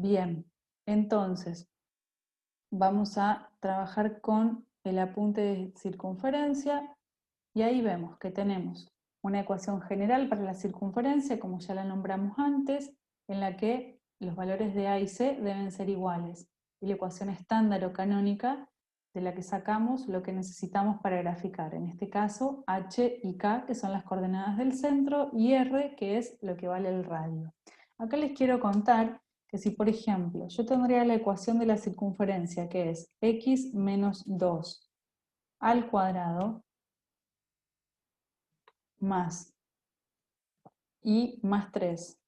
Bien, entonces vamos a trabajar con el apunte de circunferencia y ahí vemos que tenemos una ecuación general para la circunferencia, como ya la nombramos antes, en la que los valores de A y C deben ser iguales. Y la ecuación estándar o canónica de la que sacamos lo que necesitamos para graficar. En este caso, H y K, que son las coordenadas del centro, y R, que es lo que vale el radio. Acá les quiero contar que si, por ejemplo, yo tendría la ecuación de la circunferencia, que es x menos 2 al cuadrado más y más 3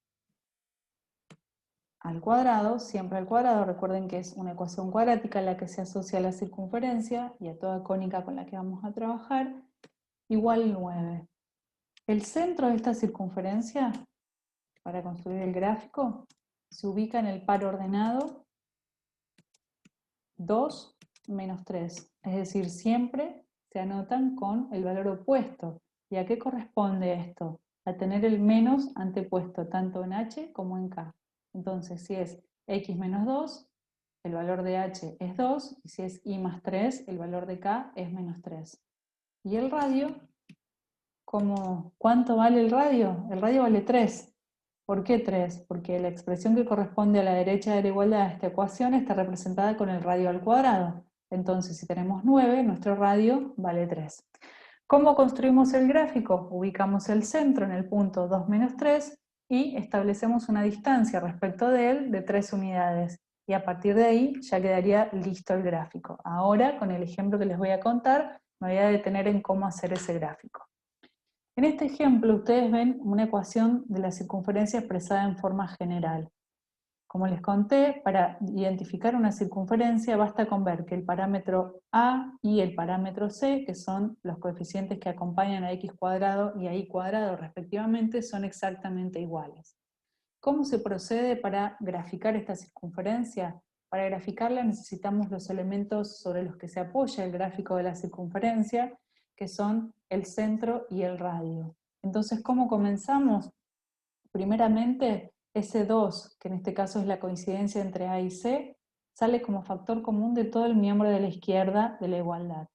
al cuadrado, siempre al cuadrado, recuerden que es una ecuación cuadrática la que se asocia a la circunferencia y a toda cónica con la que vamos a trabajar, igual 9. El centro de esta circunferencia, para construir el gráfico, se ubica en el par ordenado 2 menos 3, es decir, siempre se anotan con el valor opuesto. ¿Y a qué corresponde esto? A tener el menos antepuesto tanto en h como en k. Entonces, si es x menos 2, el valor de h es 2, y si es y más 3, el valor de k es menos 3. ¿Y el radio? ¿Cuánto vale el radio? El radio vale 3. ¿Por qué 3? Porque la expresión que corresponde a la derecha de la igualdad de esta ecuación está representada con el radio al cuadrado. Entonces, si tenemos 9, nuestro radio vale 3. ¿Cómo construimos el gráfico? Ubicamos el centro en el punto 2 menos 3 y establecemos una distancia respecto de él de 3 unidades. Y a partir de ahí ya quedaría listo el gráfico. Ahora, con el ejemplo que les voy a contar, me voy a detener en cómo hacer ese gráfico. En este ejemplo ustedes ven una ecuación de la circunferencia expresada en forma general. Como les conté, para identificar una circunferencia basta con ver que el parámetro A y el parámetro C, que son los coeficientes que acompañan a x cuadrado y a y cuadrado respectivamente, son exactamente iguales. ¿Cómo se procede para graficar esta circunferencia? Para graficarla necesitamos los elementos sobre los que se apoya el gráfico de la circunferencia, que son el centro y el radio. Entonces, ¿cómo comenzamos? Primeramente, ese 2, que en este caso es la coincidencia entre A y C, sale como factor común de todo el miembro de la izquierda de la igualdad.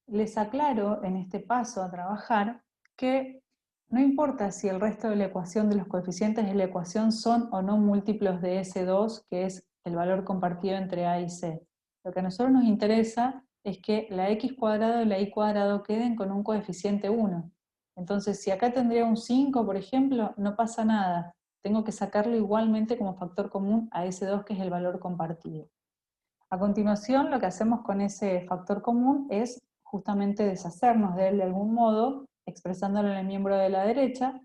Les aclaro en este paso a trabajar que no importa si el resto de la ecuación de los coeficientes de la ecuación son o no múltiplos de ese 2, que es el valor compartido entre A y C. Lo que a nosotros nos interesa es que la x cuadrado y la y cuadrado queden con un coeficiente 1. Entonces, si acá tendría un 5, por ejemplo, no pasa nada. Tengo que sacarlo igualmente como factor común a ese 2, que es el valor compartido. A continuación, lo que hacemos con ese factor común es justamente deshacernos de él de algún modo, expresándolo en el miembro de la derecha,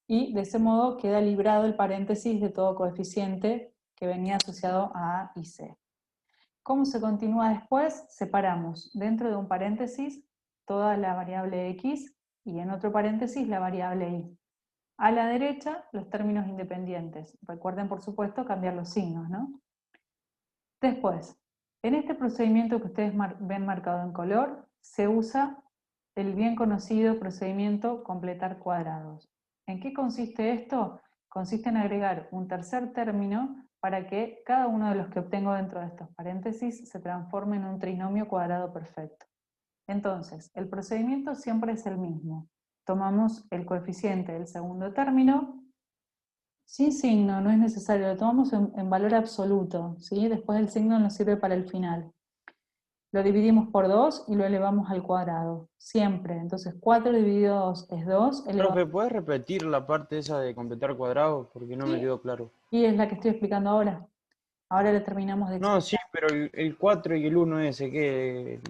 y de ese modo queda librado el paréntesis de todo coeficiente que venía asociado a A y C. ¿Cómo se continúa después? Separamos dentro de un paréntesis toda la variable x y en otro paréntesis la variable y. A la derecha, los términos independientes. Recuerden, por supuesto, cambiar los signos, ¿no? Después, en este procedimiento que ustedes ven marcado en color, se usa el bien conocido procedimiento completar cuadrados. ¿En qué consiste esto? Consiste en agregar un tercer término para que cada uno de los que obtengo dentro de estos paréntesis se transforme en un trinomio cuadrado perfecto. Entonces, el procedimiento siempre es el mismo. Tomamos el coeficiente del segundo término, sin signo, no es necesario, lo tomamos en valor absoluto, ¿sí? Después el signo nos sirve para el final. Lo dividimos por 2 y lo elevamos al cuadrado, siempre. Entonces 4 dividido 2 es 2, elevado. Profe, ¿puedes repetir la parte esa de completar cuadrados? Porque no me Sí, quedó claro. y es la que estoy explicando ahora. Ahora la terminamos de No, sí, explicar. pero el 4 y el uno ese que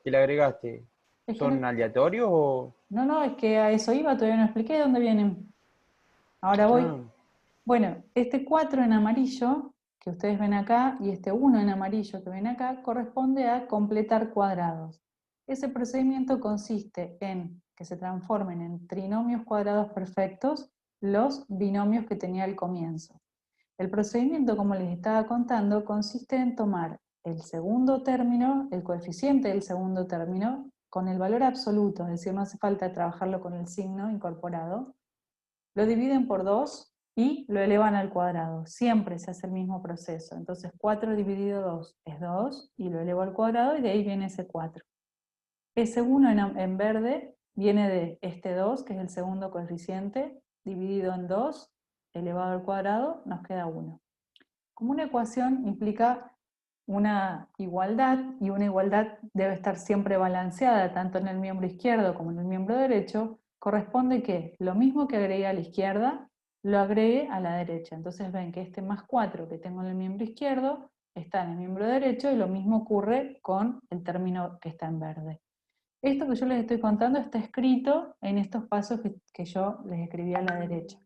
le agregaste, Es que no, ¿son aleatorios o...? no, es que a eso iba, todavía no expliqué de dónde vienen. Ahora voy. Ah, Bueno, este 4 en amarillo, que ustedes ven acá, y este 1 en amarillo que ven acá, corresponde a completar cuadrados. Ese procedimiento consiste en que se transformen en trinomios cuadrados perfectos los binomios que tenía al comienzo. El procedimiento, como les estaba contando, consiste en tomar el segundo término, el coeficiente del segundo término, con el valor absoluto, es decir, no hace falta trabajarlo con el signo incorporado, lo dividen por 2 y lo elevan al cuadrado. Siempre se hace el mismo proceso. Entonces 4 dividido 2 es 2, y lo elevo al cuadrado, y de ahí viene ese 4. Ese 1 en verde viene de este 2, que es el segundo coeficiente, dividido en 2, elevado al cuadrado, nos queda 1. Como una ecuación implica una igualdad, y una igualdad debe estar siempre balanceada, tanto en el miembro izquierdo como en el miembro derecho, corresponde que lo mismo que agregué a la izquierda, lo agregue a la derecha. Entonces ven que este más 4 que tengo en el miembro izquierdo está en el miembro derecho, y lo mismo ocurre con el término que está en verde. Esto que yo les estoy contando está escrito en estos pasos que yo les escribí a la derecha.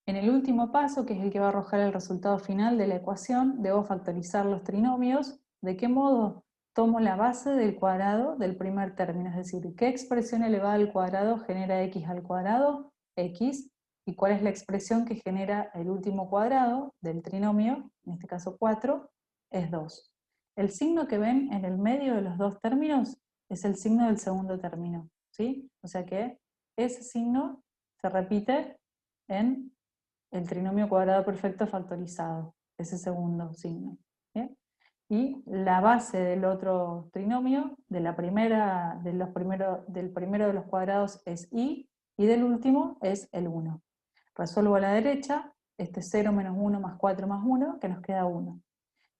En el último paso, que es el que va a arrojar el resultado final de la ecuación, debo factorizar los trinomios. ¿De qué modo? Tomo la base del cuadrado del primer término, es decir, ¿qué expresión elevada al cuadrado genera x al cuadrado? X. ¿Y cuál es la expresión que genera el último cuadrado del trinomio, en este caso 4? Es 2. El signo que ven en el medio de los dos términos es el signo del segundo término, ¿sí? O sea que ese signo se repite en el trinomio cuadrado perfecto factorizado, ese segundo signo. ¿Bien? Y la base del otro trinomio, del primero de los cuadrados es y del último es el 1. Resuelvo a la derecha, este 0 menos 1 más 4 más 1, que nos queda 1.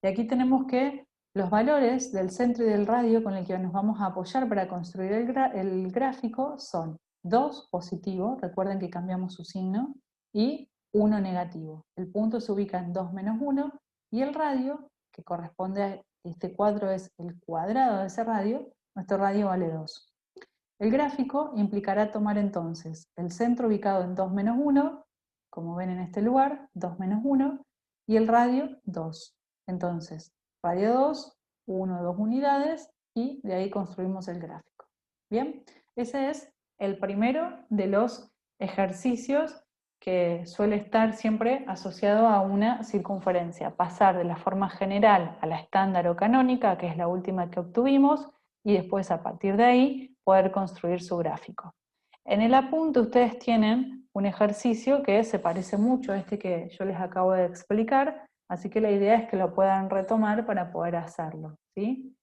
Y aquí tenemos que los valores del centro y del radio con el que nos vamos a apoyar para construir el gráfico son 2 positivo, recuerden que cambiamos su signo, y 1 negativo. El punto se ubica en 2 menos 1, y el radio, que corresponde a este 4, es el cuadrado de ese radio, nuestro radio vale 2. El gráfico implicará tomar entonces el centro ubicado en 2 menos 1, como ven en este lugar, 2 menos 1, y el radio 2. Entonces, radio 2, 1, 2 unidades, y de ahí construimos el gráfico. Bien, ese es el primero de los ejercicios que suele estar siempre asociado a una circunferencia, pasar de la forma general a la estándar o canónica, que es la última que obtuvimos, y después a partir de ahí poder construir su gráfico. En el apunte ustedes tienen un ejercicio que se parece mucho a este que yo les acabo de explicar, así que la idea es que lo puedan retomar para poder hacerlo, ¿sí?